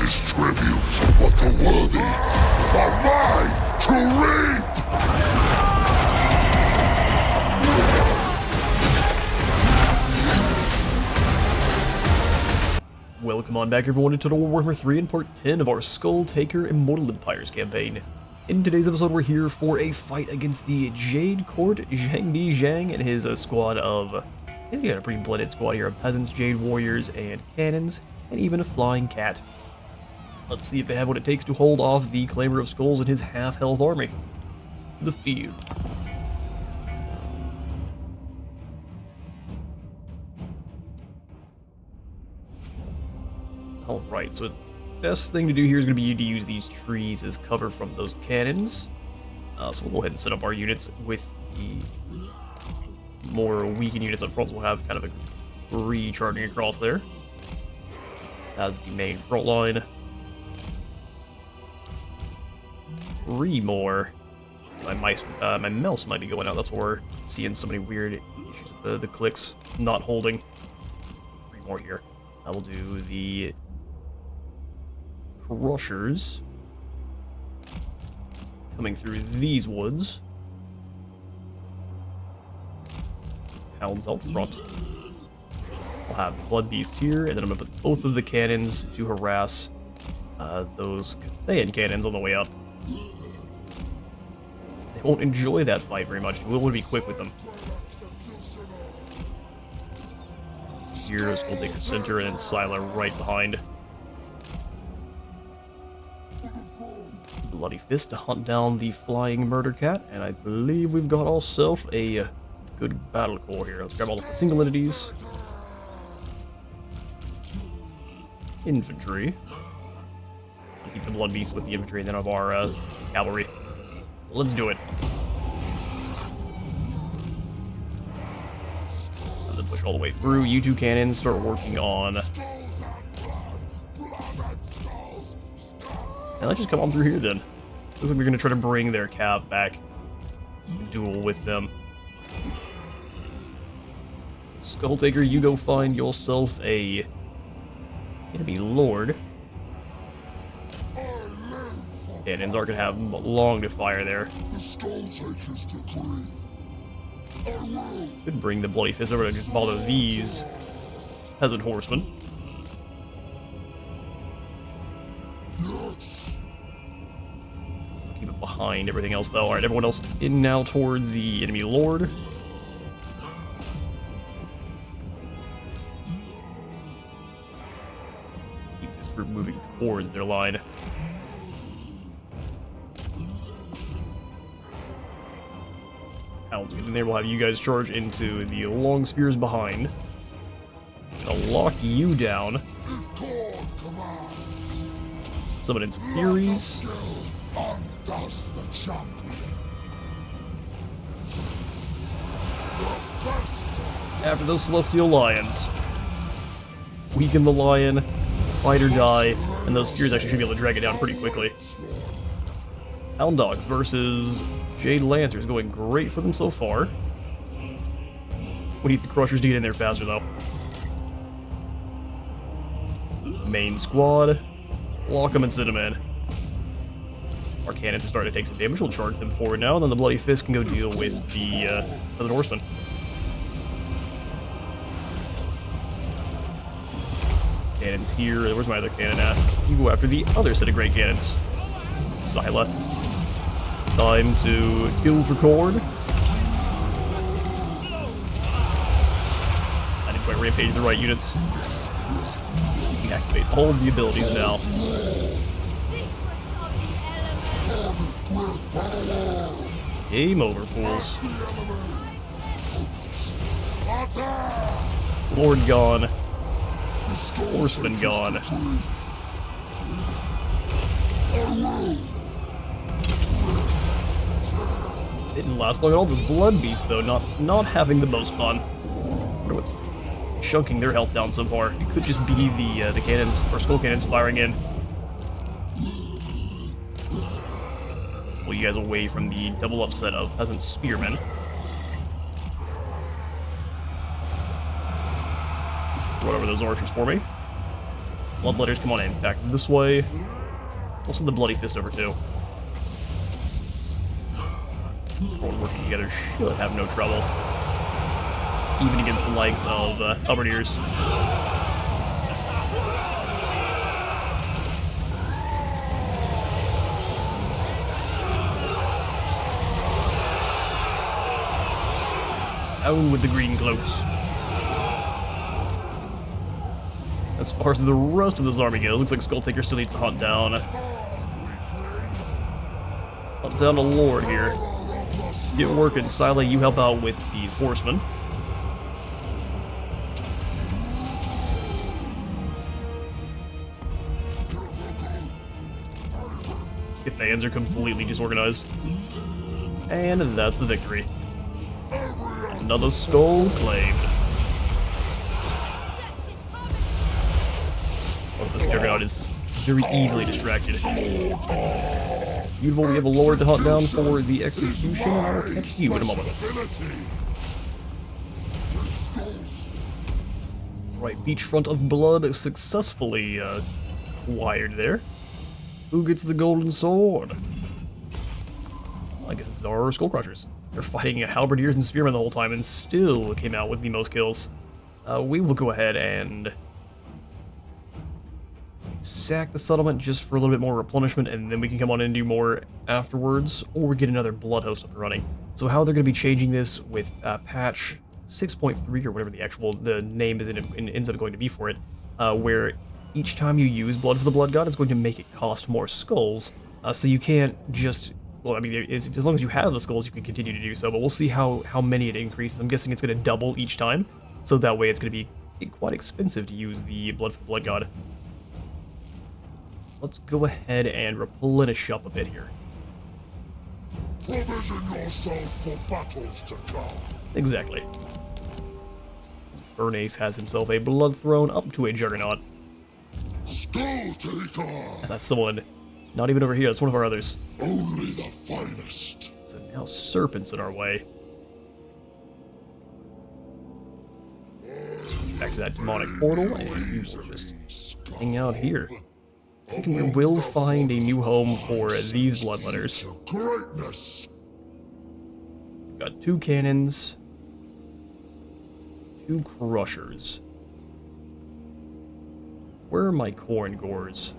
is tribute, but the worthy are mine to reap! Welcome on back everyone to Total Warhammer 3 and part 10 of our Skulltaker Immortal Empires campaign. In today's episode we're here for a fight against the Jade Court Zhang Di Zhang and his squad of... He's got a pretty blended squad here of peasants, Jade warriors, and cannons, and even a flying cat. Let's see if they have what it takes to hold off the Claimer of Skulls and his half-health army. The field. Alright, so the best thing to do here is going to be to use these trees as cover from those cannons. So we'll go ahead and set up our units with the more weakened units up front, so we'll have kind of a tree charging across there as the main front line. 3 more. My mouse might be going out, that's why we're seeing so many weird issues with the clicks not holding. 3 more here. I will do the Crushers coming through these woods. Hounds out front. I'll have the Blood Beasts here, and then I'm going to put both of the cannons to harass those Cathayan cannons on the way up. They won't enjoy that fight very much. We want to be quick with them. Here's Skulltaker center, and then Scylla right behind. Bloody Fist to hunt down the flying murder cat, and I believe we've got ourselves a good battle core here. Let's grab all of the single entities. Infantry. I'll keep the Blood Beast with the infantry, and then have our cavalry. Let's do it. And then push all the way through. You two cannons start working on. Now let's just come on through here then. Looks like they're going to try to bring their cav back. Duel with them. Skulltaker, you go find yourself a enemy lord. Cannons aren't going to have long to fire there. Could bring the Bloody Fist over to just bother these peasant horsemen. Keep it behind everything else though. Alright, everyone else in now towards the enemy lord. Keep this group moving towards their line. And there we'll have you guys charge into the long spears behind. I'll lock you down. Summon in some Furies. After those Celestial Lions. Weaken the lion, fight or die, and those Furies actually should be able to drag it down pretty quickly. Hound Dogs versus Jade Lancers, going great for them so far. We need the Crushers to get in there faster though. Main squad, lock them and sit them in. Our cannons are starting to take some damage. We'll charge them forward now, and then the Bloody Fist can go deal with the other horsemen. Cannons here. Where's my other cannon at? You go after the other set of great cannons. Scylla. Time to kill for Khorne. I didn't quite rampage the right units. Activate all of the abilities now. Game over, fools. Lord gone. Horseman gone. Didn't last long at all. The Blood Beast, though, not having the most fun. I wonder what's chunking their health down so far. It could just be the cannons or skull cannons firing in. Pull you guys away from the double upset of peasant spearmen. Run over those archers for me. Bloodletters, come on in. Back this way. We'll send the Bloody Fist over too. Everyone working together should have no trouble. Even against the likes of Halberdiers. Down with the green cloaks. As far as the rest of this army goes, looks like Skulltaker still needs to hunt down a Lord here. Get working, Sile, you help out with these horsemen. Thans are completely disorganized. And that's the victory. Another skull claimed. Oh, this Juggernaut is very easily distracted. Beautiful, we have a Lord to hunt down for the execution, and I will catch you in a moment. Right, beachfront of blood successfully acquired there. Who gets the golden sword? I guess it's our Skullcrushers. They're fighting halberdiers and spearmen the whole time and still came out with the most kills. We will go ahead and sack the settlement just for a little bit more replenishment, and then we can come on in and do more afterwards, or get another blood host up and running. So how they're going to be changing this with patch 6.3 or whatever the name ends up going to be for it, where each time you use Blood for the Blood God, it's going to make it cost more skulls. So you can't just, well, I mean, as long as you have the skulls, you can continue to do so, but we'll see how many it increases. I'm guessing it's going to double each time, so that way it's going to be quite expensive to use the Blood for the Blood God. Let's go ahead and replenish up a bit here. Provision yourself for battles to come. Exactly. Khorne has himself a Blood Throne up to a Juggernaut. Skulltaker! That's someone not even over here, that's one of our others. Only the finest. So now Serpent's in our way. Back to that demonic portal, and we will just hang out here. I think we will find a new home for these Bloodletters. Greatness. We've got 2 cannons, 2 crushers. Where are my Khorne gores?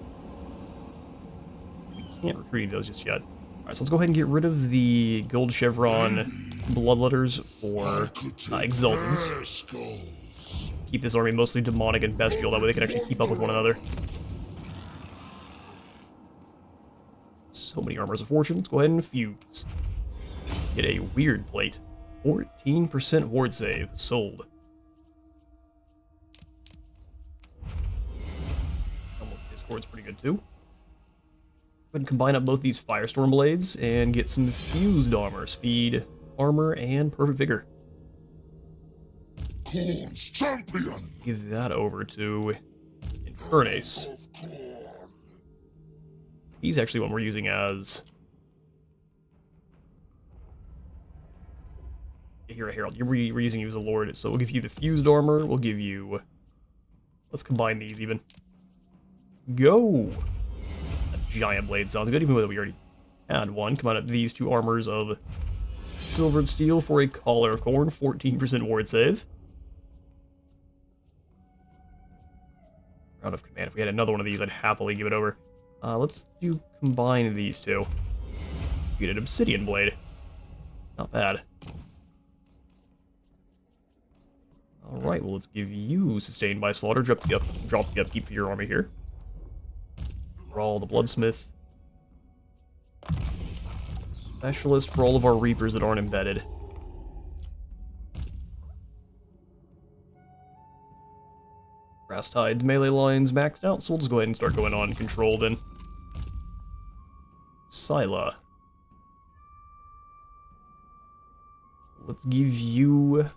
We can't recruit those just yet. Alright, so let's go ahead and get rid of the gold chevron Bloodletters for Exaltants. Keep this army mostly demonic and bestial, that way they can actually keep up with one another. So many armors of fortune. Let's go ahead and fuse. Get a weird plate. 14% ward save. Sold. Discord's pretty good too. Go ahead and combine up both these Firestorm Blades and get some fused armor. Speed, armor, and perfect vigor. Khorne's champion. Give that over to Infernus. He's actually one we're using as... Here, Herald. We're using you as a Lord, so we'll give you the fused armor. We'll give you... Let's combine these even. Go! A giant blade sounds good, even though we already had one. Combine up these 2 armors of silvered steel for a Collar of Khorne. 14% ward save. Round of command. If we had another one of these, I'd happily give it over. Let's combine these 2. Get an obsidian blade. Not bad. Alright, well let's give you Sustained by Slaughter. Drop the upkeep for your army here. Brawl the Bloodsmith. Specialist for all of our Reapers that aren't embedded. Brass Tide's melee lines maxed out, so we'll just go ahead and start going on control then. Sila. Let's give you... I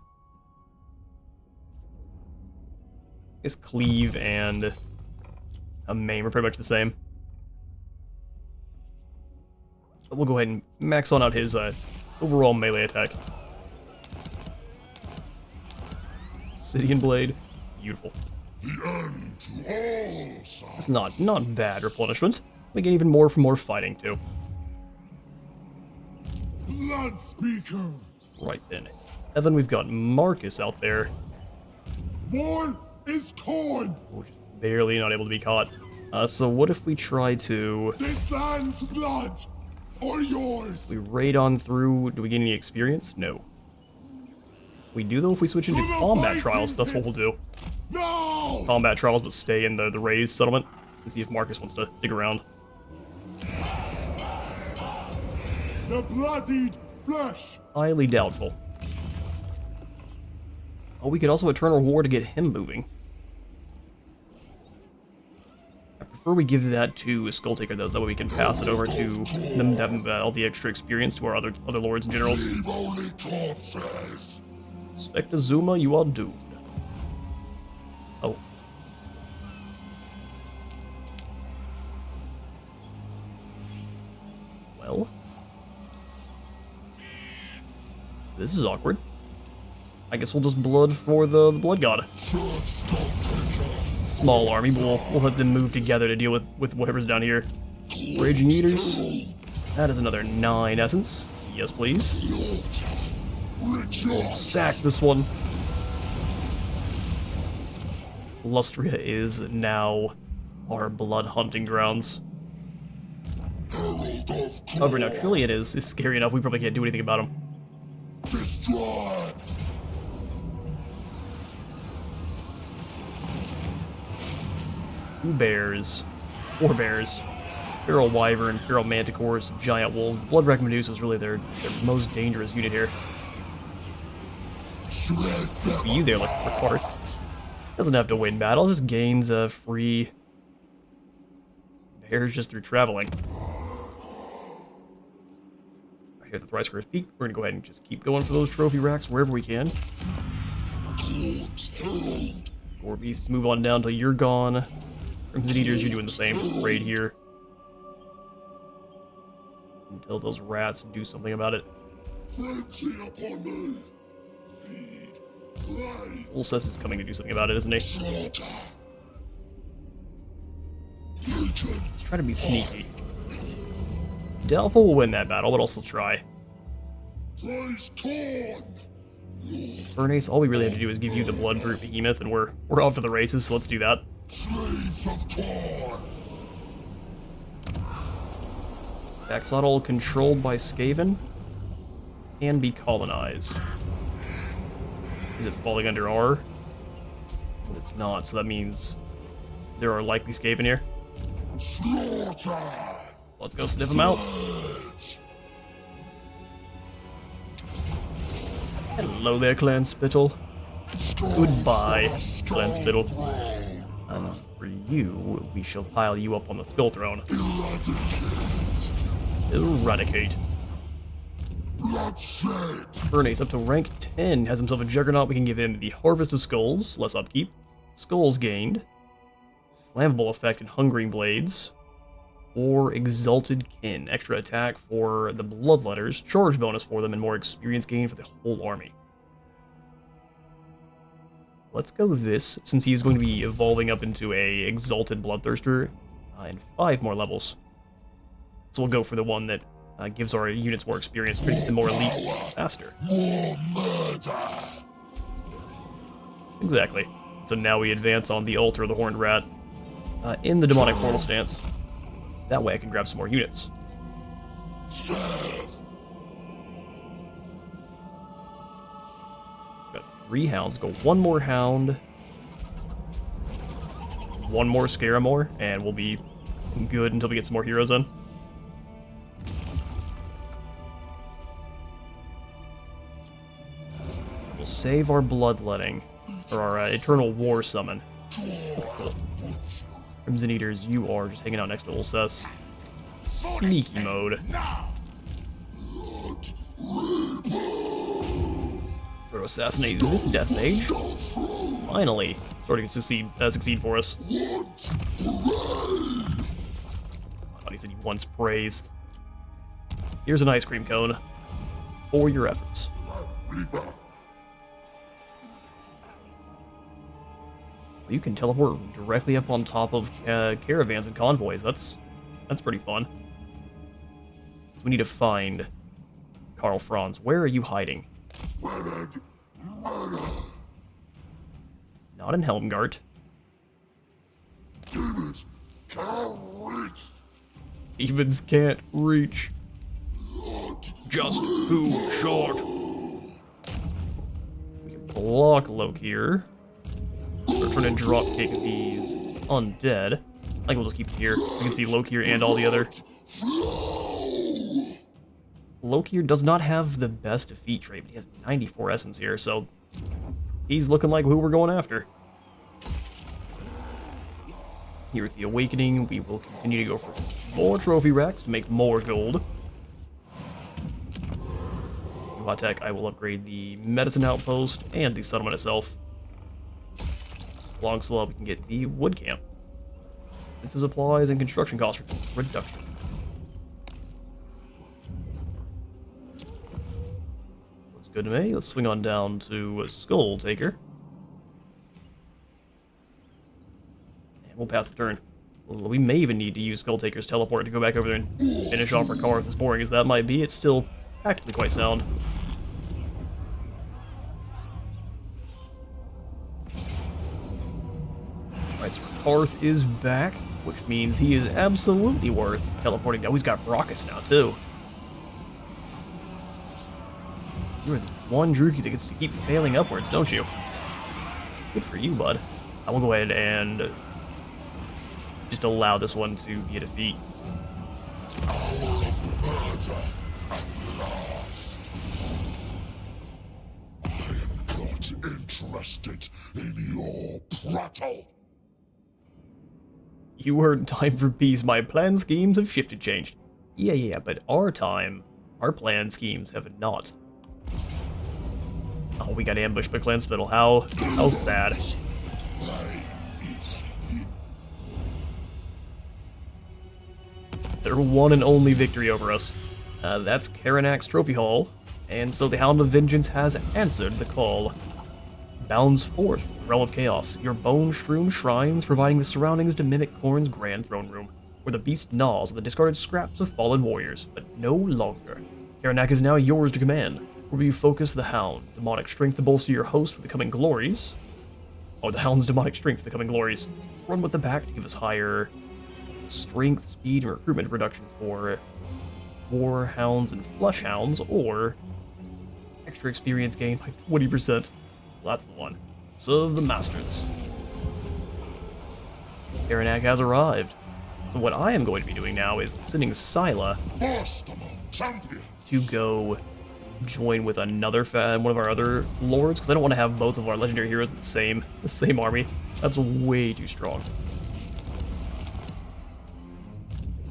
guess Cleave and a Maim are pretty much the same. But we'll go ahead and max on out his overall melee attack. Obsidian Blade. Beautiful. The end to all suffering. It's not bad replenishment. We get even more from more fighting too. Blood Speaker. Right then. Evan, we've got Marcus out there. More is Khorne. We're just barely not able to be caught. So what if we try to... This land's blood, or yours. We raid on through... Do we gain any experience? No. We do, though, if we switch into combat trials. That's what we'll do. No! Combat trials, but stay in the raised settlement. And see if Marcus wants to stick around. The bloodied flesh. Highly doubtful. Oh, we could also Eternal War to get him moving. I prefer we give that to Skulltaker, though. That way we can pass it over to them, all the extra experience to our other lords and generals. Leave only corpses. Spectazuma, you are doomed. Oh. Well. This is awkward. I guess we'll just blood for the blood god. Small army, but we'll let them move together to deal with whatever's down here. Raging Eaters. That is another 9 essence. Yes, please. Sack this one. Lustria is now our blood hunting grounds. However, now Trillian is scary enough, we probably can't do anything about him. Destroy. 2 bears, 4 bears, feral wyvern, feral manticores, giant wolves. The blood wreck Medusa is really their most dangerous unit here. You there, like Karth. Doesn't have to win battle, just gains free bears just through traveling. I hear the Thrice Cursed Peak. We're gonna go ahead and just keep going for those trophy racks wherever we can. Or beasts, move on down till you're gone. Crimson Eaters, you're doing the same. Raid here. Until those rats do something about it. Frenzy upon me. Lead. Ulcess is coming to do something about it, isn't he? Slaughter. Let's try to be sneaky. Doubtful will win that battle, but I'll still try. Praise Khorne. Furnace, all we really have to do is give you the blood brute behemoth, and we're off to the races, so let's do that. Slaves of Khorne. Axolotl controlled by Skaven can be colonized. Is it falling under R? Well, it's not, so that means there are likely Skaven here. Slaughter. Let's go sniff them out. Hello there, Clan Spittle. Goodbye, Clan Spittle. For you, we shall pile you up on the Skull Throne. Eradicate. Furnace up to rank 10, has himself a Juggernaut. We can give him the Harvest of Skulls, less upkeep. Skulls gained. Flammable effect and Hungering Blades. Or Exalted Kin, extra attack for the Bloodletters, charge bonus for them, and more experience gain for the whole army. Let's go this, since he is going to be evolving up into a Exalted Bloodthirster in 5 more levels. So we'll go for the one that gives our units more experience, to make them more elite faster. More murder. Exactly. So now we advance on the Altar of the Horned Rat in the Demonic Portal stance. That way I can grab some more units. Got 3 hounds. Go 1 more hound. 1 more Scaramore, and we'll be good until we get some more heroes in. We'll save our Bloodletting, or our Eternal War Summon. Crimson Eaters, you are just hanging out next to Ulcess. Sneaky mode. Try to assassinate this Death Mage. Finally, starting to succeed for us. I thought he said he wants praise. Here's an ice cream cone for your efforts. You can teleport directly up on top of caravans and convoys. That's pretty fun. So we need to find Karl Franz. Where are you hiding? Not in Helmgart. Demons can't reach. Demons can't reach. Just too short. We can block Lokir. We're trying to drop kick these undead. I think we'll just keep it here. We can see Lokir and all the other. Lokir does not have the best defeat trait, but he has 94 essence here, so he's looking like who we're going after. Here at the Awakening, we will continue to go for more trophy racks to make more gold. New hot tech, I will upgrade the medicine outpost and the settlement itself. Long slow, we can get the wood camp. Expensive supplies and construction cost reduction. Looks good to me. Let's swing on down to Skulltaker. And we'll pass the turn. We may even need to use Skulltaker's teleport to go back over there and finish off our Karth. As boring as that might be, it's still tactically quite sound. Alright, so Karth is back, which means he is absolutely worth teleporting. Oh, he's got Brockus now, too. You're the one Druki that gets to keep failing upwards, don't you? Good for you, bud. I will go ahead and just allow this one to be a defeat. Hour of murder at last. I am not interested in your prattle. You heard time for peace. My plan schemes have shifted, changed. Yeah, but our plan schemes have not. Oh, we got ambushed by Clan Spittle. How sad. Their one and only victory over us. That's Karanak's Trophy Hall, and so the Hound of Vengeance has answered the call. Bounds forth, Realm of Chaos, your bone-strewn shrines providing the surroundings to mimic Khorne's grand throne room, where the beast gnaws at the discarded scraps of fallen warriors, but no longer. Karanak is now yours to command, where you focus the Hound, demonic strength to bolster your host for the coming glories. Oh, the Hound's demonic strength for the coming glories. Run with the pack to give us higher strength, speed, and recruitment reduction for war hounds and flush hounds, or extra experience gain by 20%. Well, that's the one. Serve the masters. Karanak has arrived. So what I am going to be doing now is sending Scylla to go join with another one of our other lords, because I don't want to have both of our legendary heroes in the same army. That's way too strong.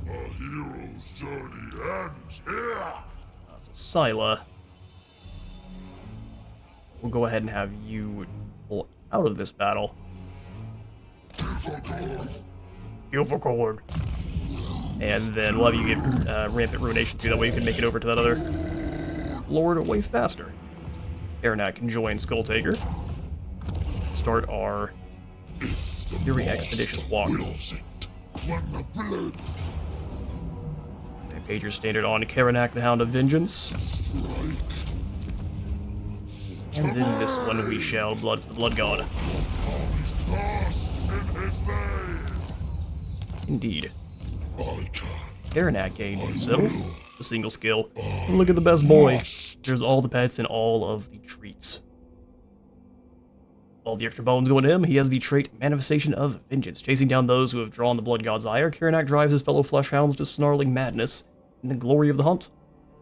A hero's journey ends here. So Scylla, we'll go ahead and have you pull out of this battle. Kill for Khorne. And then we'll have you get Rampant Ruination too, that way you can make it over to that other lord way faster. Karanak can join Skulltaker. Start our very expeditious walk. Page your standard on Karanak, the Hound of Vengeance. And then this one we shall blood for the Blood God. Indeed. Karanak gained himself a single skill. Look at the best boy. There's all the pets and all of the treats. All the extra bones going to him. He has the trait Manifestation of Vengeance, chasing down those who have drawn the Blood God's ire. Karanak drives his fellow flesh hounds to snarling madness in the glory of the hunt.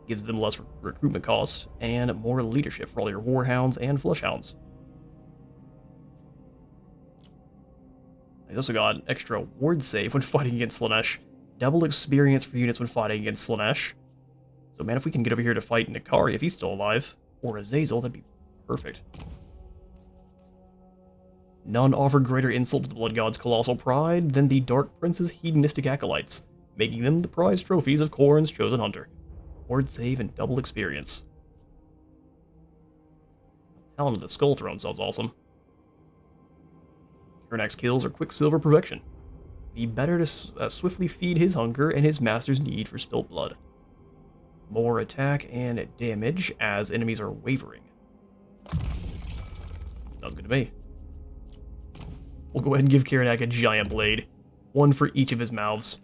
Gives them less recruitment costs and more leadership for all your war hounds and flesh hounds. He's also got an extra ward save when fighting against Slaanesh. Double experience for units when fighting against Slaanesh. So man, if we can get over here to fight Nikari if he's still alive, or Azazel, that'd be perfect. None offer greater insult to the Blood God's colossal pride than the Dark Prince's hedonistic acolytes, making them the prized trophies of Khorne's chosen hunter. Ward save and double experience. Talent of the Skull Throne sounds awesome. Khorne's kills are Quicksilver Perfection. Be better to swiftly feed his hunger and his master's need for spilt blood. More attack and damage as enemies are wavering. Sounds good to me. We'll go ahead and give Khorne a giant blade. One for each of his mouths.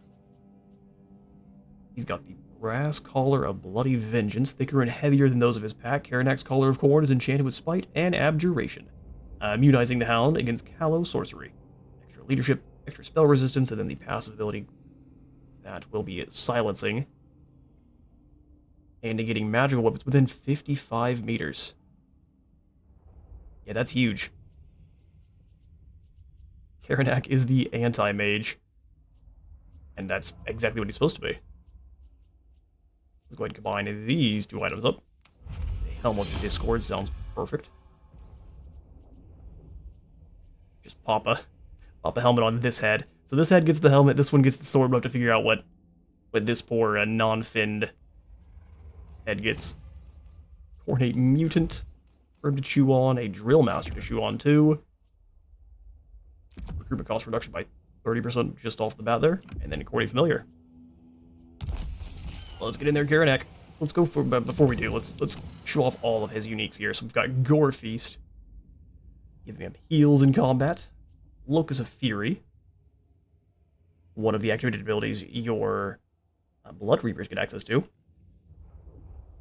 He's got the brass collar of bloody vengeance, thicker and heavier than those of his pack. Khorne's collar of Khorne is enchanted with spite and abjuration, immunizing the Hound against callow sorcery. Extra leadership, extra spell resistance, and then the passive ability that will be silencing and negating magical weapons within 55 meters. Yeah, that's huge. Khorne is the anti-mage, and that's exactly what he's supposed to be. Let's go ahead and combine these two items up. The Helm of Discord sounds perfect. Just pop a helmet on this head. So this head gets the helmet, this one gets the sword. We'll have to figure out what this poor non-finned head gets. Khorne Mutant, Herb to chew on, a Drill Master to chew on too. Recruitment cost reduction by 30% just off the bat there, and then a Khorne Familiar. Let's get in there, Khorne. Let's go for, but before we do, let's show off all of his uniques here. So we've got Gore Feast, giving him heals in combat, Locus of Fury, one of the activated abilities your Blood Reapers get access to.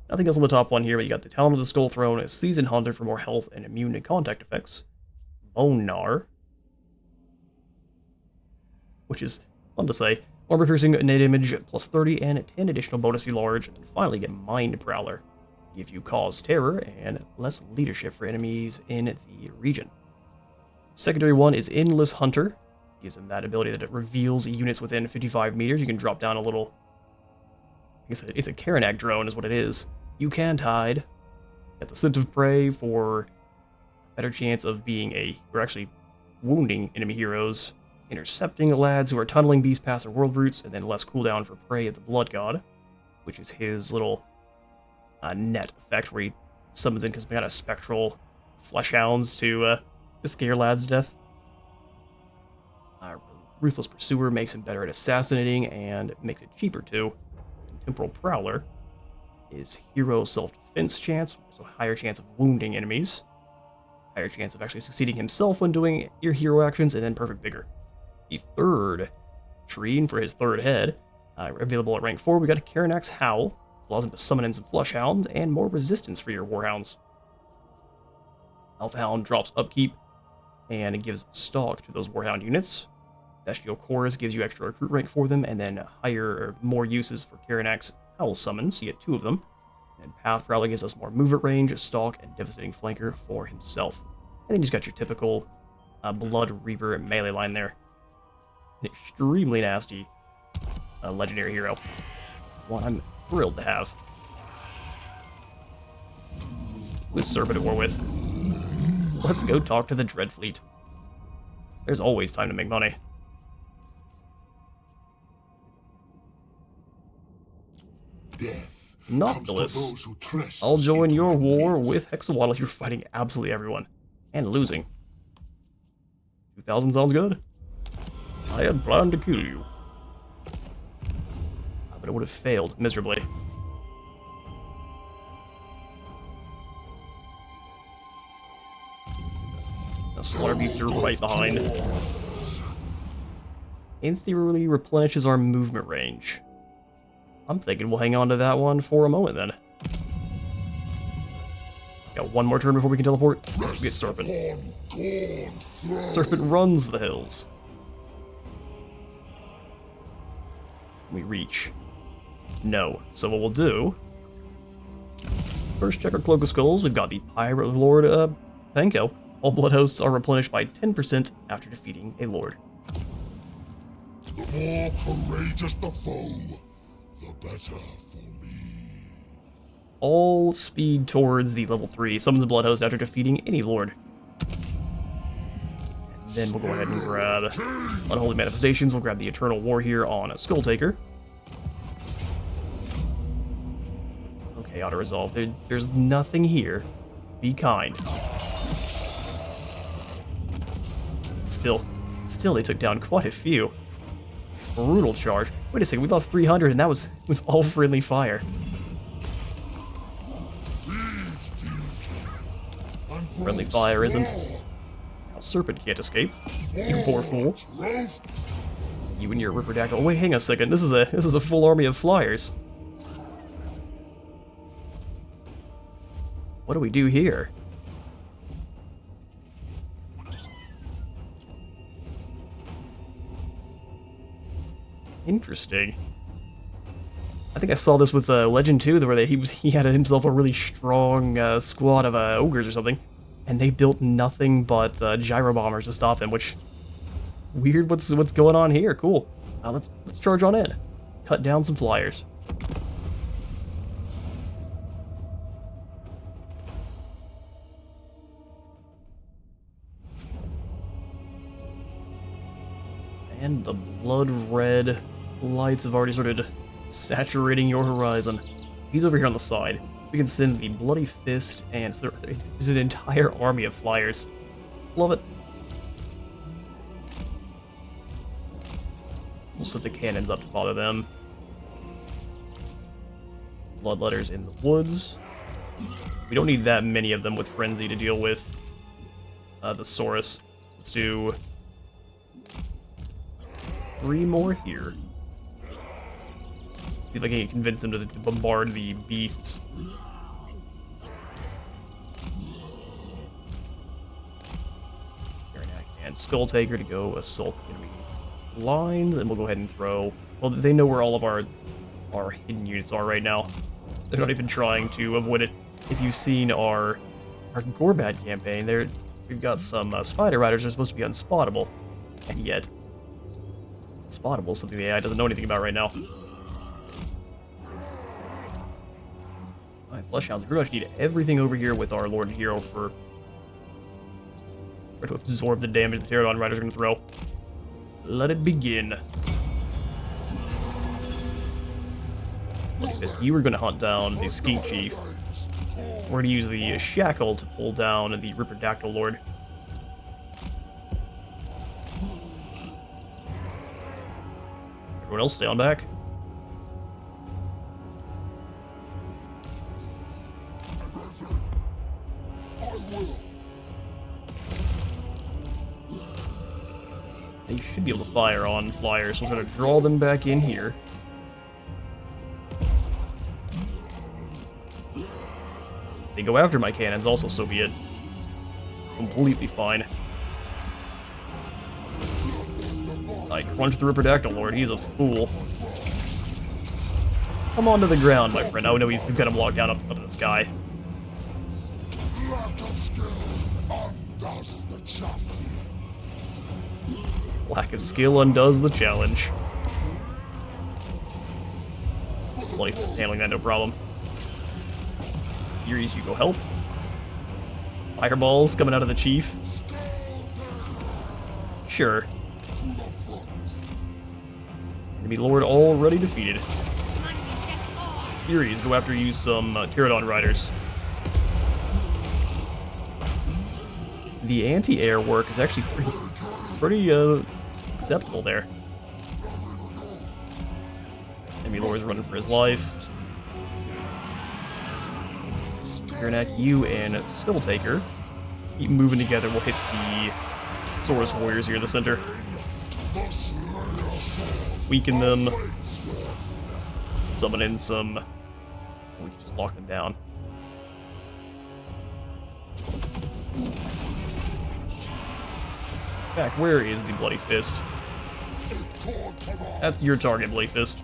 Nothing else on the top one here, but you got the Talon of the Skull Throne, Season Hunter for more health and immune to contact effects, Bone Gnar, which is fun to say. Armor piercing, net damage plus 30, and 10 additional bonus if you large. And then finally get Mind Prowler. Give you cause terror and less leadership for enemies in the region. Secondary one is Endless Hunter. Gives him that ability that it reveals units within 55 meters. You can drop down a little... I guess it's a Khorne drone is what it is. You can't hide. Get the Scent of Prey for a better chance of being or actually wounding enemy heroes. Intercepting lads who are tunneling beast paths or world routes, and then less cooldown for Prey of the Blood God, which is his little net effect where he summons in some kind of spectral flesh hounds to scare lads to death. Ruthless Pursuer makes him better at assassinating and makes it cheaper too. And Temporal Prowler is hero self-defense chance, so higher chance of wounding enemies, higher chance of actually succeeding himself when doing your hero actions, and then Perfect Vigor. The third Treen for his third head, available at rank 4, we got a Khorne's Howl, allows him to summon in some Flesh Hounds, and more resistance for your Warhounds. Alpha Hound drops upkeep, and it gives Stalk to those Warhound units. Bestial Chorus gives you extra recruit rank for them, and then more uses for Khorne's Howl summons, you get 2 of them. And Path Prowler gives us more movement range, Stalk, and Devastating Flanker for himself. And then you just got your typical Blood Reaper melee line there. An extremely nasty legendary hero. One I'm thrilled to have. With Serpent at war with. Let's go talk to the Dreadfleet. There's always time to make money. Death Noctilus. I'll join your war with Hexawatl. You're fighting absolutely everyone. And losing. 2000 sounds good. I had planned to kill you. But it would have failed miserably. The Slaughter Beasts are right behind. Instantly replenishes our movement range. I'm thinking we'll hang on to that one for a moment then. Got one more turn before we can teleport. Let's get Serpent. Serpent runs for the hills. We reach. No. So what we'll do... First check our Cloak of Skulls. We've got the Pirate Lord Penko. All blood hosts are replenished by 10% after defeating a lord. The more courageous the foe, the better for me. All speed towards the level 3. Summons a blood host after defeating any lord. And then we'll go ahead and grab Unholy Manifestations. We'll grab the Eternal War here on a Skulltaker. Okay, auto-resolve. There's nothing here. Be kind. Still, Still, they took down quite a few. Brutal charge. Wait a second, we lost 300 and that was all friendly fire. Friendly fire isn't. Now Serpent can't escape. You poor fool. You and your Ripperdactyl. Wait, hang on a second. This is a full army of flyers. What do we do here? Interesting. I think I saw this with Legend 2, where he had himself a really strong squad of ogres or something, and they built nothing but gyro bombers to stop him. Which weird. What's going on here? Cool. Let's charge on in. Cut down some flyers. And the blood red lights have already started saturating your horizon. He's over here on the side. We can send the Bloody Fist, and there's an entire army of flyers. Love it. We'll set the cannons up to bother them. Bloodletters in the woods. We don't need that many of them with Frenzy to deal with the Saurus. Let's do 3 more here. See if I can convince them to bombard the beasts. And Skulltaker to go assault enemy lines, and we'll go ahead and throw. Well, they know where all of our hidden units are right now. They're not even trying to avoid it. If you've seen our Gorbad campaign, we've got some Spider Riders that are supposed to be unspottable, and yet spottable is something the AI doesn't know anything about right now. Alright, Fleshhounds, we pretty much need everything over here with our Lord and Hero for try to absorb the damage the Pterodon Riders are going to throw. Let it begin. Bloody Fist, you are going to hunt down the Skink Chief. We're going to use the Shackle to pull down the Ripperdactyl Lord. Everyone else stay on back. They should be able to fire on flyers, so we're going to draw them back in here. If they go after my cannons, also so be it. Completely fine. I crunch the Ripperdactyl Lord, he's a fool. Come onto the ground, my friend. Oh no, we've got him locked down up in the sky. Lack of skill undoes the challenge. Bloody Fist handling that, no problem. Furies, you go help. Fireballs coming out of the Chief. Sure. Enemy Lord already defeated. Furies, go after you some Pterodon Riders. The anti-air work is actually pretty acceptable there. Enemy Lord is running for his life. Karanak, you and Skulltaker keep moving together. We'll hit the Saurus Warriors here in the center. Weaken them. Summon in some. We can just lock them down. In fact, where is the Bloody Fist? That's your target, Bloody Fist.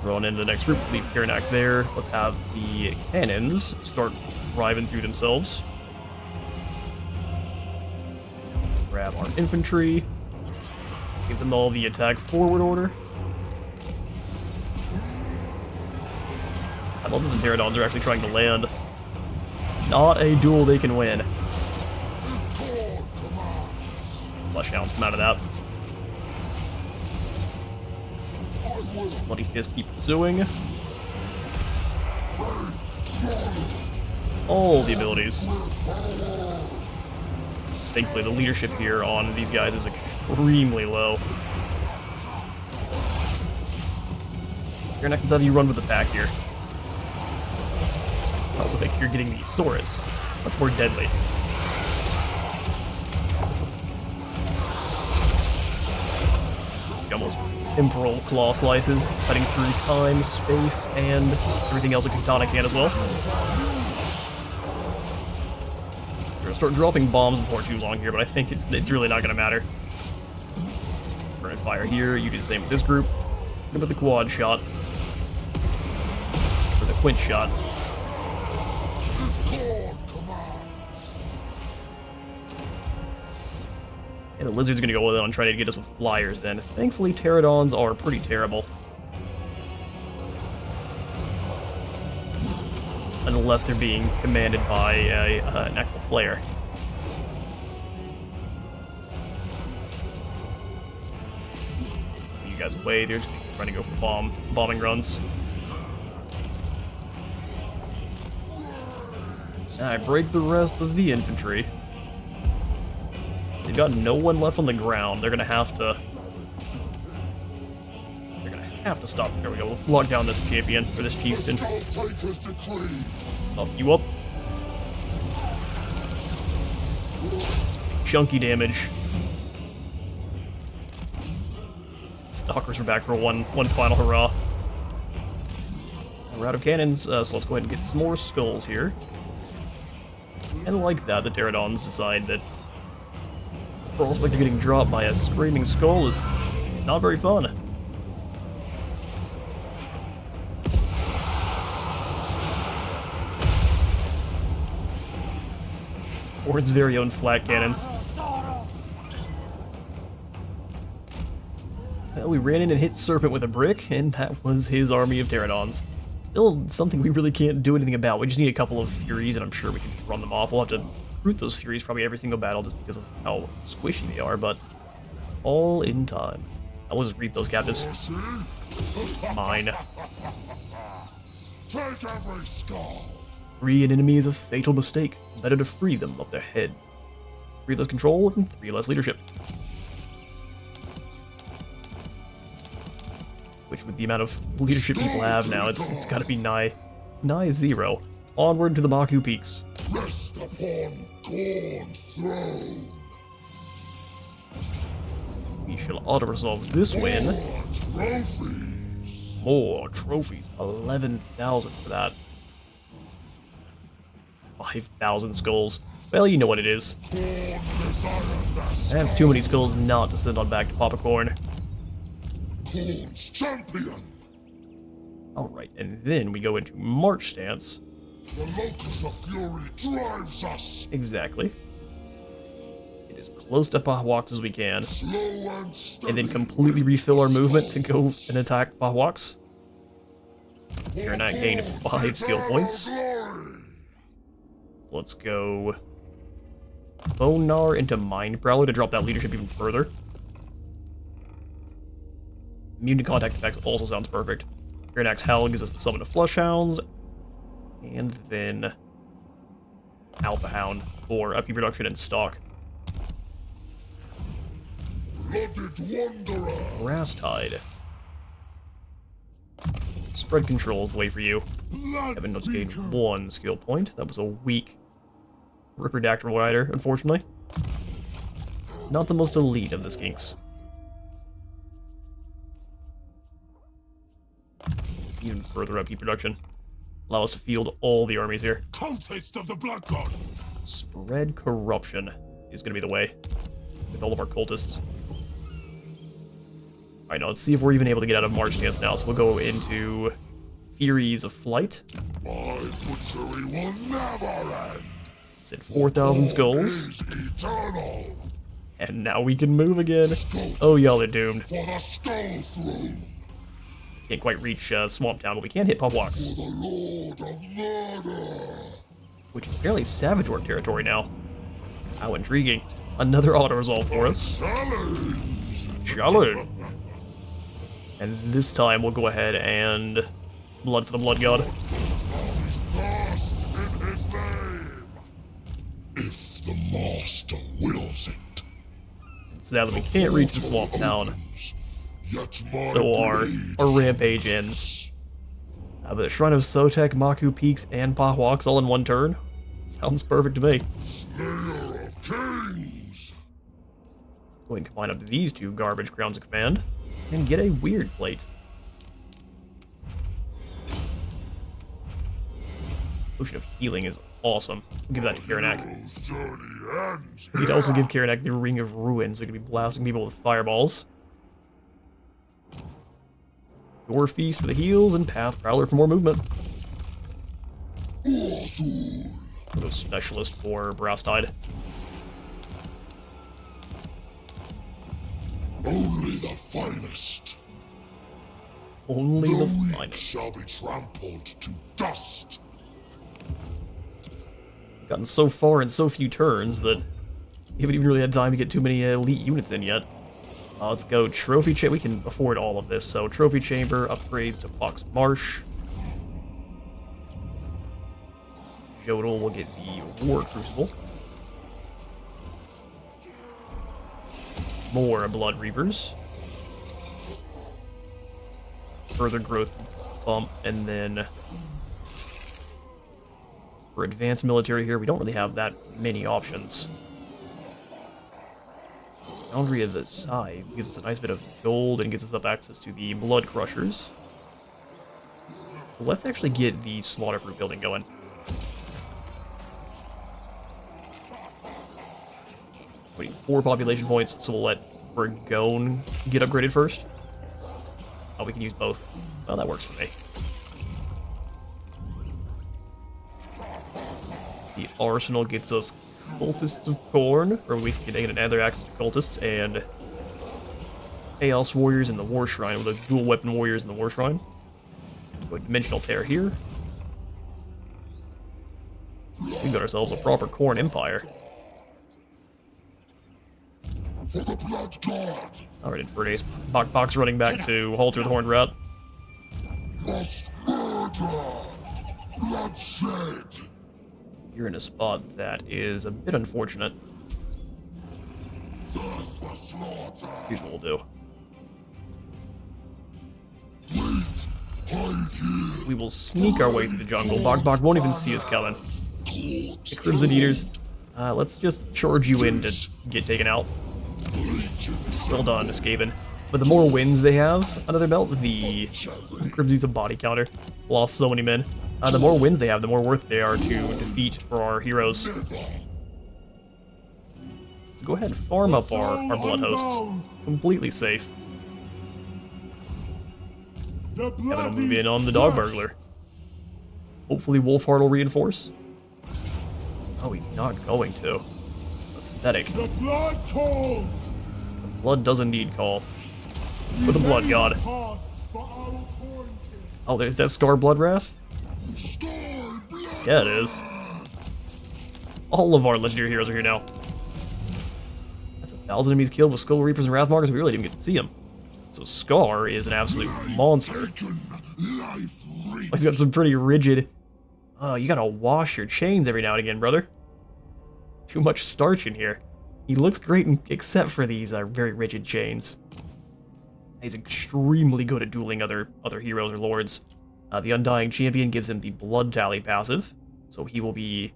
Thrown into the next group, leave Karanak there. Let's have the cannons start driving through themselves. Grab our infantry. Give them all the attack forward order. I love that the Pterodons are actually trying to land. Not a duel they can win. Fleshhounds come out of that. Bloody Fist keep pursuing. All the abilities. Thankfully, the leadership here on these guys is extremely low. You're not gonna have you run with the pack here. I also think you're getting the Saurus. Much more deadly. Almost temporal claw slices, cutting through time, space, and everything else a katana can as well. We're gonna start dropping bombs before too long here, but I think it's really not gonna matter. Burn fire here, you do the same with this group. What about the quad shot? Or the quint shot? And the lizard's gonna go with it on trying to get us with flyers then. Thankfully, pterodons are pretty terrible. Unless they're being commanded by an actual player. You guys away, they're just trying to go for bombing runs. I break the rest of the infantry. They've got no one left on the ground. They're gonna have to stop. There we go. Let's lock down this champion, or this chieftain. Buff you up. Chunky damage. Stalkers are back for one final hurrah. We're out of cannons, so let's go ahead and get some more skulls here. And like that, the pterodons decide that prospect of getting dropped by a screaming skull is not very fun. Or its very own flat cannons. Well, we ran in and hit Serpent with a brick, and that was his army of pterodons. Still something we really can't do anything about. We just need a couple of Furies, and I'm sure we can just run them off. We'll have to recruit those Furies probably every single battle just because of how squishy they are, but all in time. I'll just reap those captives. Mine. Take every skull. Free an enemy is a fatal mistake. Better to free them of their head. 3 less control and 3 less leadership. Which, with the amount of leadership people have now, it's gotta be nigh 0. Onward to the Baku Peaks. Rest upon Khorne's throne. We shall auto-resolve this win. More trophies. More trophies. 11,000 for that. 5,000 skulls. Well, you know what it is. That's too many skulls not to send on back to Papa Khorne. Khorne's champion. Alright, and then we go into March stance. The locus of fury drives us. Exactly. Get as close to Pahwaks as we can. Slow and steady. And then completely refill our movement to go and attack Pahwaks. You're not gain 5 skill points. Let's go Bone Gnar into Mind Prowler to drop that leadership even further. Immune to contact effects also sounds perfect. Granax Howl gives us the summon of Flush Hounds. And then Alpha Hound for upkeep production and stock. Blooded Wanderer. Grass Tide. Spread control is the way for you. Haven't just gained 1 skill point. That was a weak Riperdactyl Rider, unfortunately. Not the most elite of the skinks. Even further upkeep production. Allow us to field all the armies here. Cultist of the Blood God. Spread corruption is going to be the way with all of our cultists. Alright, now let's see if we're even able to get out of March stance now. So we'll go into Furies of Flight. My butchery will never end. Said 4,000 skulls. Is eternal. And now we can move again. Oh, y'all are doomed. For the Skull Throne. Can't quite reach Swamp Town, but we can hit Pahwaks. For the Lord of Murder. Which is fairly Savage Orc territory now. How intriguing. Another auto-resolve for us. Challenge! And this time we'll go ahead and Blood for the Blood God. If the Maw master wills it. Sadly, we can't reach the swamp town, so our rampage ends. But the Shrine of Sotek, Maku Peaks, and Pahwaks all in one turn? Sounds perfect to me. Slayer of kings! Go ahead and combine up these two garbage grounds of command, and get a weird plate. Potion of Healing is awesome. I'll give that to Karanak. Hero's journey ends We'd here. also give Karanak the Ring of Ruin, so he could be blasting people with fireballs. Gore Feast for the heals, and Path Prowler for more movement. Azul. No specialist for Brass Tide. Only the finest. Only The the weak finest. shall be trampled to dust. Gotten so far in so few turns that we haven't even really had time to get too many elite units in yet. Let's go Trophy Chamber. We can afford all of this, so Trophy Chamber, upgrades to Pox Marsh. Jodel will get the War Crucible. More Blood Reapers. Further growth bump, and then for advanced military here, we don't really have that many options. Foundry of the Scythes gives us a nice bit of gold and gets us up access to the Blood Crushers. So let's actually get the Slaughterproof building going. We need 4 population points, so we'll let Burgone get upgraded first. Oh, we can use both. Well, that works for me. The Arsenal gets us Cultists of Khorne, or at least getting another access to Cultists, and Chaos Warriors in the War Shrine, with a dual weapon warriors in the War Shrine. Go Dimensional Tear here. We got ourselves a proper Khorne Empire. For the blood god. Alright, Infernace. Box running back to Halter the Horned Rat. Must murder. Bloodshed. You're in a spot that is a bit unfortunate. Death for slaughter. Here's what we'll do. Wait. Hide here. We will sneak our way through the jungle. Bok won't even see us coming. The Crimson Eaters, let's just charge you in to get taken out. Still done escaping. But the more wins they have under their belt, the Crimson's a body counter. Lost so many men. The more wins they have, the more worth they are to defeat for our heroes. So go ahead and farm up our blood hosts. Completely safe. And then move in on the Dog Burglar. Hopefully Wolfheart will reinforce. Oh, he's not going to. Pathetic. The blood calls. Blood does indeed call. For the Blood God. Oh, there's that Star Blood Wrath? Yeah, it is. All of our legendary heroes are here now. That's 1,000 enemies killed with Skull Reapers and Wrathmarkers. We really didn't get to see them. So Scar is an absolute monster. He's got some pretty rigid... you gotta wash your chains every now and again, brother. Too much starch in here. He looks great except for these very rigid chains. He's extremely good at dueling other heroes or lords. The Undying Champion gives him the Blood Tally passive, so he will be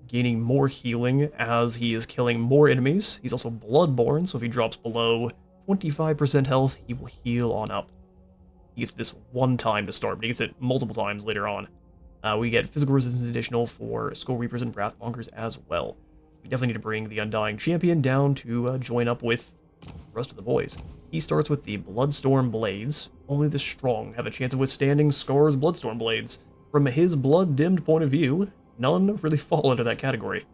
gaining more healing as he is killing more enemies. He's also Bloodborne, so if he drops below 25% health, he will heal on up. He gets this one time to start, but he gets it multiple times later on. We get physical resistance additional for Skull Reapers and Wrathmongers as well. We definitely need to bring the Undying Champion down to join up with the rest of the boys. He starts with the Bloodstorm Blades. Only the strong have a chance of withstanding Scar's Bloodstorm Blades. From his blood-dimmed point of view, none really fall into that category.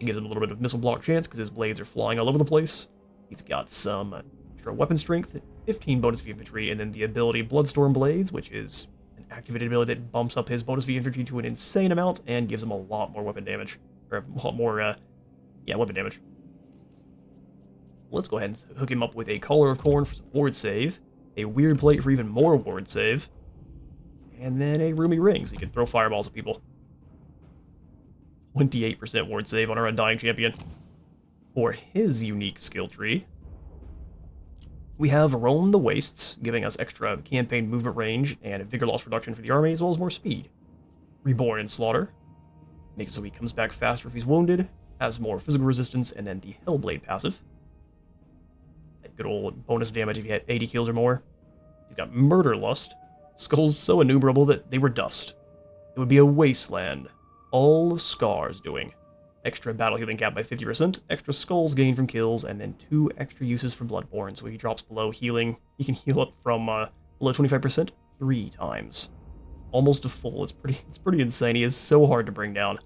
It gives him a little bit of missile block chance because his blades are flying all over the place. He's got some extra weapon strength, 15 bonus V infantry, and then the ability Bloodstorm Blades, which is an activated ability that bumps up his bonus V infantry to an insane amount and gives him a lot more weapon damage. Or a lot more, weapon damage. Let's go ahead and hook him up with a Collar of Khorne for some ward save, a Weird Plate for even more ward save, and then a Roomy Ring so he can throw fireballs at people. 28% ward save on our Undying Champion. For his unique skill tree, we have Roam the Wastes, giving us extra campaign movement range and vigor loss reduction for the army, as well as more speed. Reborn in Slaughter makes it so he comes back faster if he's wounded, has more physical resistance, and then the Hellblade passive. That good old bonus damage if you had 80 kills or more. He's got Murder Lust, skulls so innumerable that they were dust. It would be a wasteland. All Scars doing. Extra battle healing cap by 50%, extra skulls gained from kills, and then 2 extra uses for Bloodborne, so he drops below healing. He can heal up from below 25% 3 times. Almost a full. It's pretty insane. He is so hard to bring down.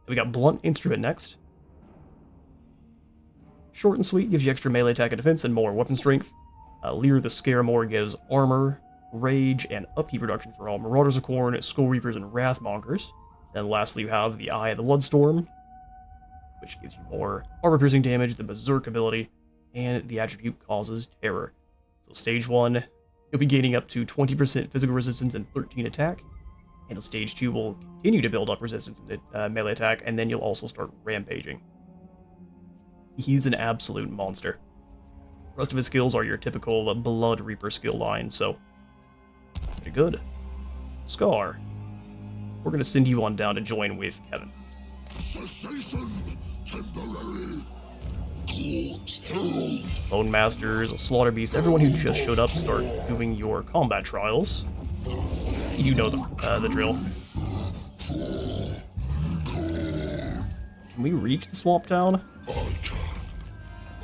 We got Blunt Instrument next. Short and sweet, gives you extra melee attack and defense and more weapon strength. Lear the Scaramore gives armor, rage, and upkeep reduction for all Marauders of Khorne, Skull Reapers, and Wrathmongers. Then lastly, you have the Eye of the Bloodstorm, which gives you more armor-piercing damage, the Berserk ability, and the attribute Causes Terror. So stage 1, you'll be gaining up to 20% physical resistance and 13 attack. And stage 2 will continue to build up resistance and melee attack, and then you'll also start rampaging. He's an absolute monster. The rest of his skills are your typical Blood Reaper skill line, so pretty good. Scar, we're going to send you on down to join with Kevin. Cessation temporary. Court herald. Bone Masters, Slaughter Beast, everyone who just showed up, start doing your combat trials. You know the drill. Can we reach the swamp town? I can.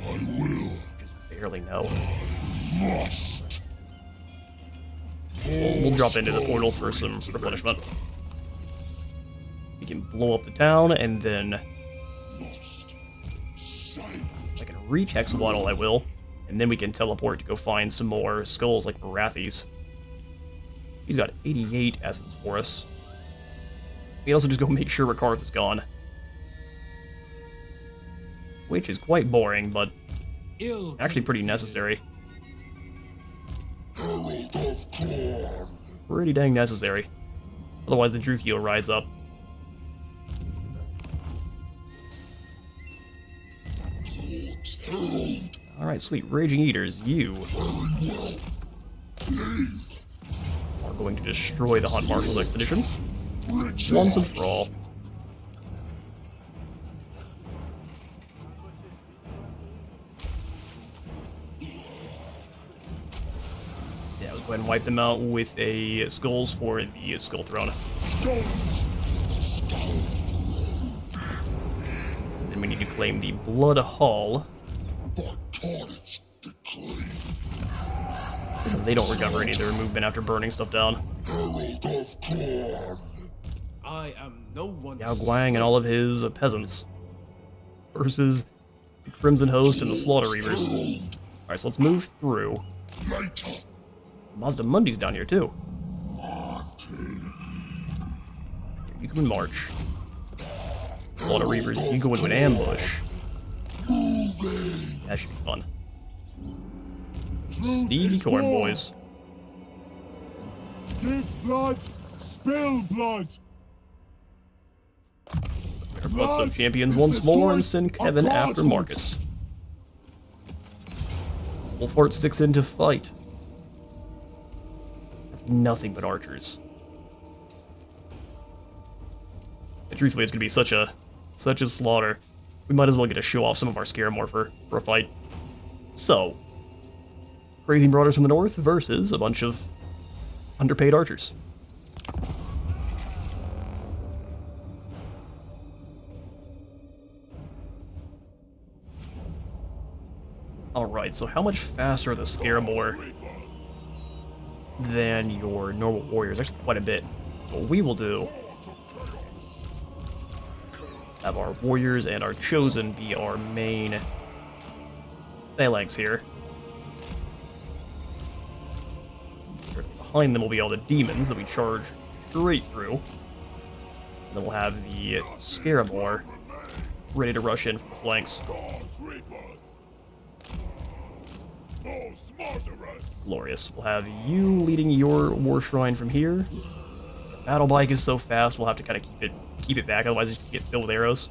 I will. Just barely know. Must. We'll drop into the portal for some replenishment. We can blow up the town, and then Must. if I can reach Hexawaddle, I will. And then we can teleport to go find some more skulls like Marathi's. He's got 88 essence for us. We can also just go make sure Rakarth is gone. Which is quite boring, but actually pretty necessary. Herald of Khorne. Pretty dang necessary. Otherwise the Druki will rise up. Court herald. Alright, sweet. Raging Eaters, you are going to destroy the Hunt Marshal's expedition. Once and for all. Yeah, let's go ahead and wipe them out with a skulls for the Skull Throne. Skulls. Skull throne. Then we need to claim the Blood Hall. By Khorne's decree. They don't recover any of their movement after burning stuff down. Herald of Khorne. I am no one. Yao Guang and all of his peasants. Versus the Crimson Host and the Slaughter Reavers. Alright, so let's move through. Later. Mazda Mundi's down here too. You can march. Slaughter Reavers, you go into an ambush. That should be fun. Sneaky Khorne boys. Give blood. Spill blood. Better put some champions once more and send Kevin after Marcus. Wolfheart sticks in to fight. That's nothing but archers. And truthfully, it's gonna be such a slaughter. We might as well get to show off some of our Scaramore for a fight. So, crazy marauders from the north versus a bunch of underpaid archers. Alright, so how much faster are the Scaramore than your normal warriors? Actually, quite a bit. What we will do, have our warriors and our chosen be our main phalanx here. Behind them will be all the demons that we charge straight through. And then we'll have the Scaramore ready to rush in from the flanks. Glorious. We'll have you leading your war shrine from here. The battle bike is so fast, we'll have to kind of keep it keep it back, otherwise it's gonna get filled with arrows.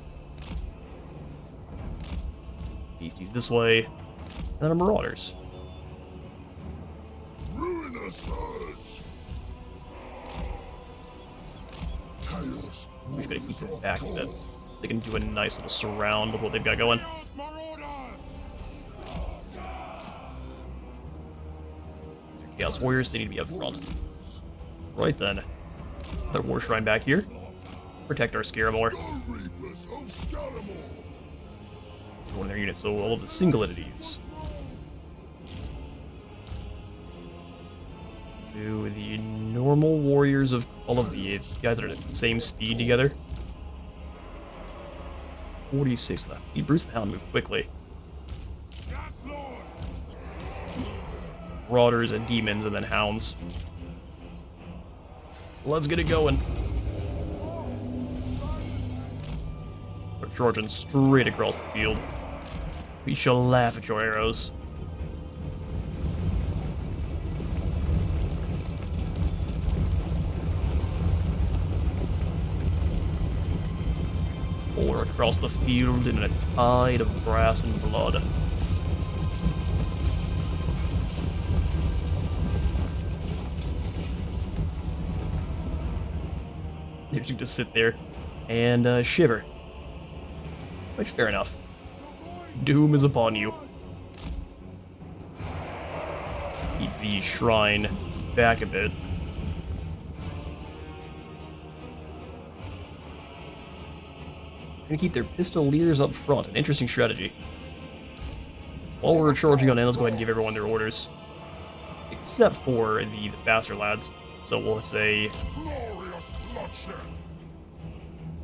Beasties this way, and then our marauders. Ruinous surge. Chaos. I'm just gonna keep them back a bit. They can do a nice little surround with what they've got going. Chaos Warriors, they need to be up front. Right then. Another War Shrine back here. Protect our Scaramore. One of their units, so all of the single entities. Do the normal warriors of all of the guys that are at the same speed together. 46 left. Need Bruce the Hound move quickly. Marauders and demons and then hounds. Let's get it going. We're charging straight across the field. We shall laugh at your arrows. Pour across the field in a tide of brass and blood. You should just sit there and shiver. Which, fair enough. Doom is upon you. Keep the shrine back a bit. Gonna keep their pistoliers up front. An interesting strategy. While we're charging on in, let's go ahead and give everyone their orders. Except for the faster lads. So we'll say...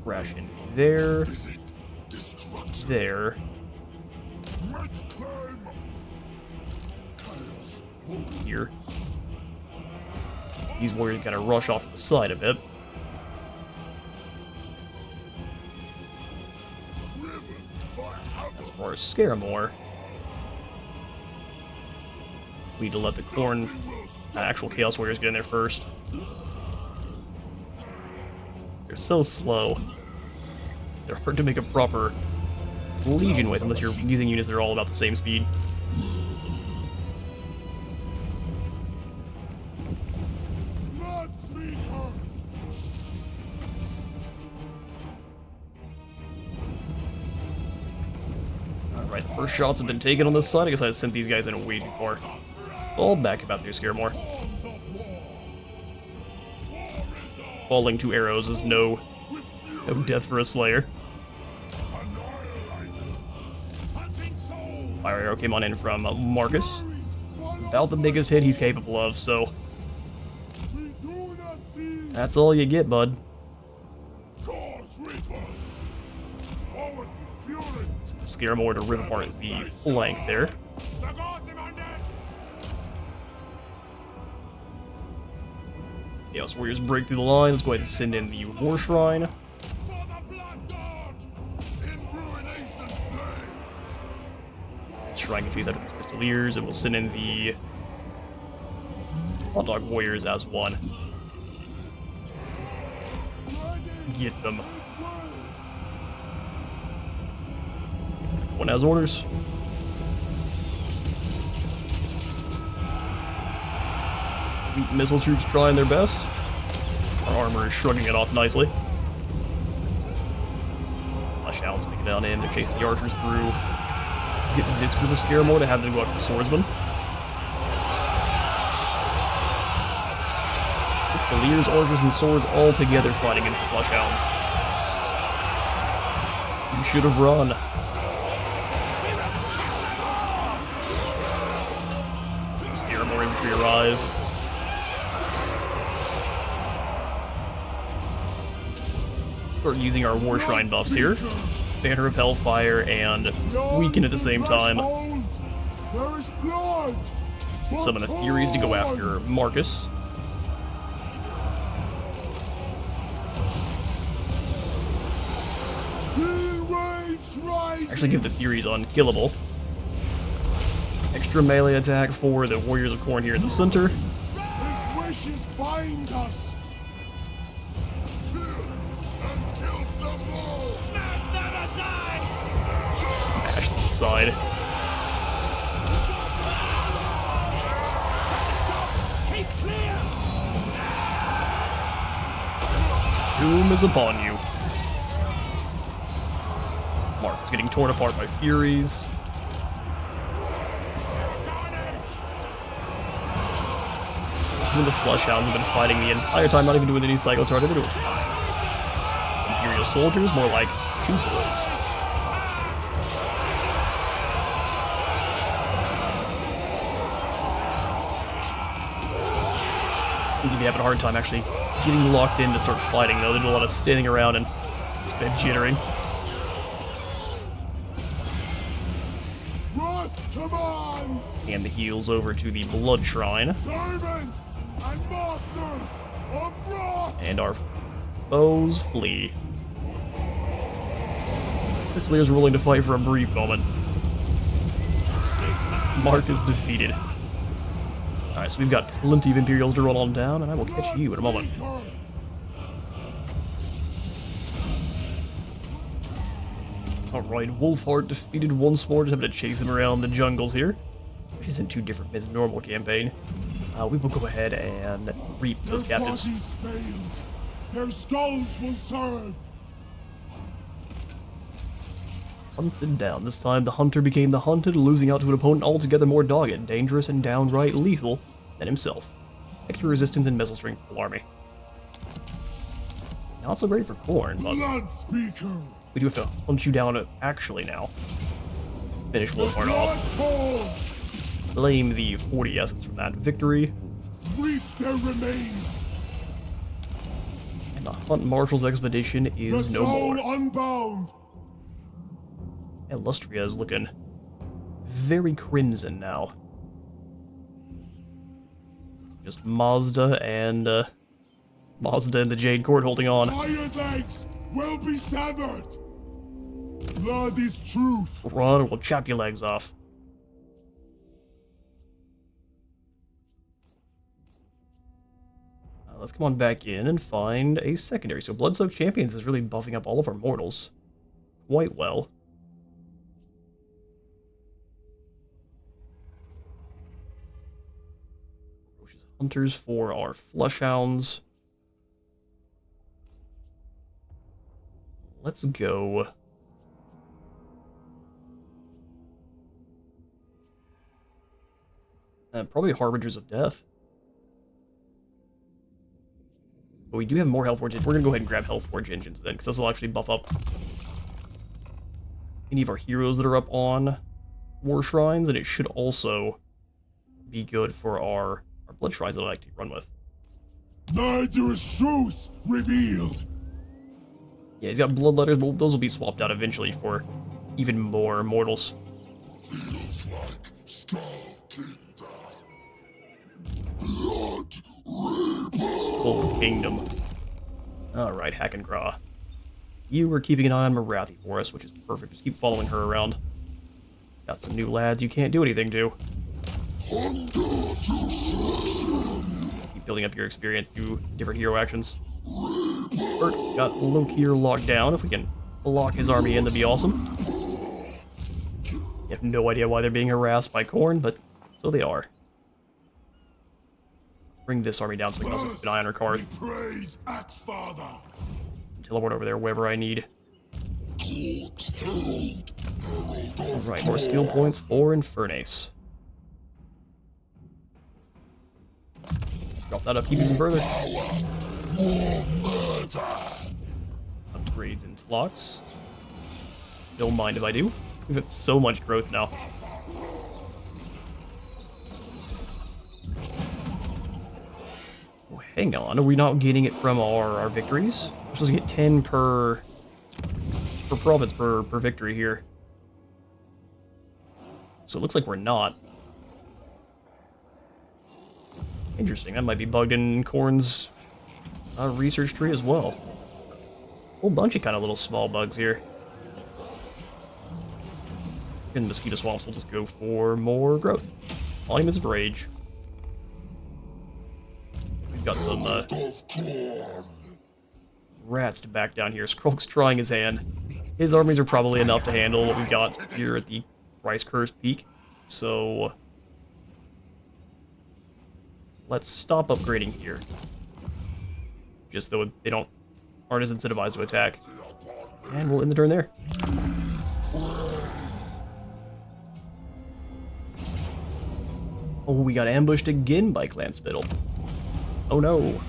Crash in there. There. Here. These warriors gotta rush off to the side a bit. As far as Scaramore, we need to let the Khorne actual Chaos Warriors get in there first. They're so slow. They're hard to make a proper legion with unless you're using units that are all about the same speed. Alright, the first shots have been taken on this side. I guess I sent these guys in way before. All back about their Scaramore. Falling to arrows is no death for a Slayer. Fire arrow came on in from Marcus. About the biggest hit he's capable of, so... That's all you get, bud. Send the Scaramore to rip apart the flank there. Chaos Warriors break through the line. Let's go ahead and send in the War Shrine. Shrine can chase after these Pistoliers, and we'll send in the Hot Dog Warriors as one. Get them. One has orders. Elite missile troops trying their best. Our armor is shrugging it off nicely. Flesh Hounds making down in. They're chasing the archers through. Get this group of Scaramore to have them go after the swordsman. Pistoliers, archers, and swords all together fighting against the Flesh Hounds. You should have run. Scaramore infantry arrive. Start using our War Shrine buffs here. Banner of Hellfire and Weaken at the same time. Summon the Furies to go after Marcus. Actually give the Furies unkillable. Extra melee attack for the Warriors of Khorne here in the center. His wishes bind us. side. Doom is upon you. Mark is getting torn apart by Furies. The Flush Hounds have been fighting the entire time, not even doing any cycle charge. They've been doing fine. Imperial soldiers, more like troopers. I think you'd be having a hard time actually getting locked in to start fighting, though. They do a lot of standing around and just kind of jittering. And the heals over to the Blood Shrine. And our foes flee. Pistoliers are willing to fight for a brief moment. Mark is defeated. Alright, so we've got plenty of Imperials to run on down, and I will catch you in a moment. Alright, Wolfheart defeated once more, just having to chase him around the jungles here. Which isn't too different from his normal campaign. We will go ahead and reap those captives. Their skulls will serve. Hunted down. This time the hunter became the hunted, losing out to an opponent altogether more dogged, dangerous, and downright lethal than himself. Extra resistance and missile strength full army. Not so great for Khorne, but we do have to hunt you down actually now. Finish Wolfheart off. Claim the 40 essence from that victory. Reap their remains. And the Hunt Marshal's expedition is no more. Unbound. Illustria is looking very crimson now. Just Mazda and the Jade Court holding on. Iron legs will be severed. Blood is truth. Run or we'll chop your legs off. Let's come on back in and find a secondary. So Bloodsoaked Champions is really buffing up all of our mortals quite well. Ferocious Hunters for our Flush Hounds. Let's go. Probably Harbingers of Death. But we do have more Hellforge. We're going to go ahead and grab Hellforge engines then, because this will actually buff up any of our heroes that are up on War Shrines, and it should also be good for our Blood Shrines that I like to run with. There is truth revealed. Yeah, he's got Bloodletters, but those will be swapped out eventually for even more Immortals. Feels like Skulltaker. Blood Reaper. Full Kingdom. Alright, Hack and Craw. You were keeping an eye on Marathi for us, which is perfect. Just keep following her around. Got some new lads you can't do anything to. Keep building up your experience through different hero actions. Bert got Lokir locked down. If we can block his army in, that'd be awesome. You have no idea why they're being harassed by Khorne, but so they are. Bring this army down so we can also keep an eye on our card. Teleport over there wherever I need. Alright, more skill points for Infernace. Drop that up even further. Upgrades and locks. Don't mind if I do. We've got so much growth now. Oh, hang on, are we not getting it from our victories? We're supposed to get 10 per province per victory here. So it looks like we're not. Interesting, that might be bugged in Khorne's research tree as well. A whole bunch of kind of little small bugs here. And mosquito swamps will just go for more growth. Monuments of Rage. We've got some rats to back down here. Skrulk's trying his hand. His armies are probably enough to handle what we've got here at the Thrice Cursed Peak. So let's stop upgrading here. Just though they aren't as incentivized to attack. And we'll end the turn there. Oh, we got ambushed again by Clan Spittle. Oh no.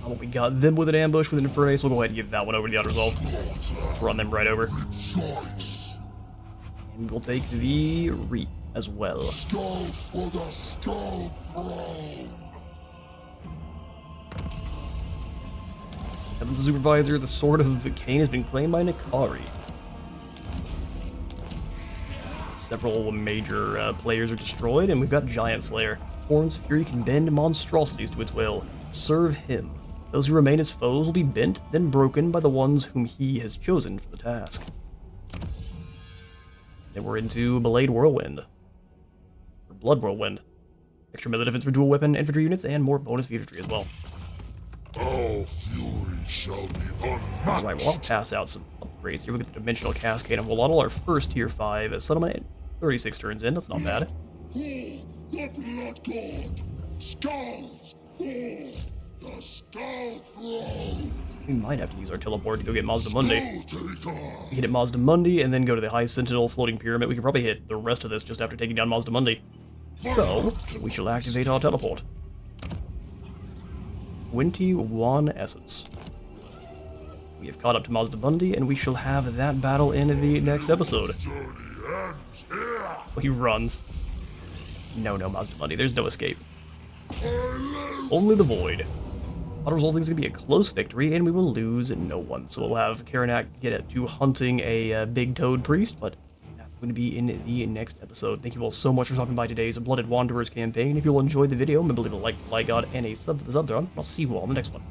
Oh, we got them with an ambush with an Infernace. We'll go ahead and give that one over to the Unresolved. Run them right over. And we'll take the Reap as well. Skulls for the Skull Throne! Heaven's Supervisor, the Sword of Cain has been claimed by Nikari. Several major players are destroyed, and we've got Giant Slayer. Khorne's fury can bend monstrosities to its will. Serve him. Those who remain as foes will be bent, then broken by the ones whom he has chosen for the task. Then we're into Blade Whirlwind. Or Blood Whirlwind. Extra melee defense for dual weapon infantry units, and more bonus feature tree as well. All fury shall be unmatched! Alright, well, I'll pass out some upgrades here. We get the Dimensional Cascade and Volotl, our first tier 5 settlement. 36 turns in, that's not bad. The Blood God! Skulls for the Skull Throne! We might have to use our teleport to go get Mazdamundi. Skulltaker! We can hit Mazdamundi and then go to the High Sentinel Floating Pyramid. We could probably hit the rest of this just after taking down Mazdamundi. So, we shall activate our teleport. 21 Essence. We have caught up to Mazdamundi, and we shall have that battle in the next episode. Journey ends here! He runs. No, Mazdamundi, there's no escape. I live! Only the void. Auto result is going to be a close victory, and we will lose no one. So we'll have Karanak get to hunting a big toad priest, but that's going to be in the next episode. Thank you all so much for stopping by today's Blooded Wanderers campaign. If you all enjoyed the video, remember to leave a like for Light God and a sub for the sub-thron. I'll see you all in the next one.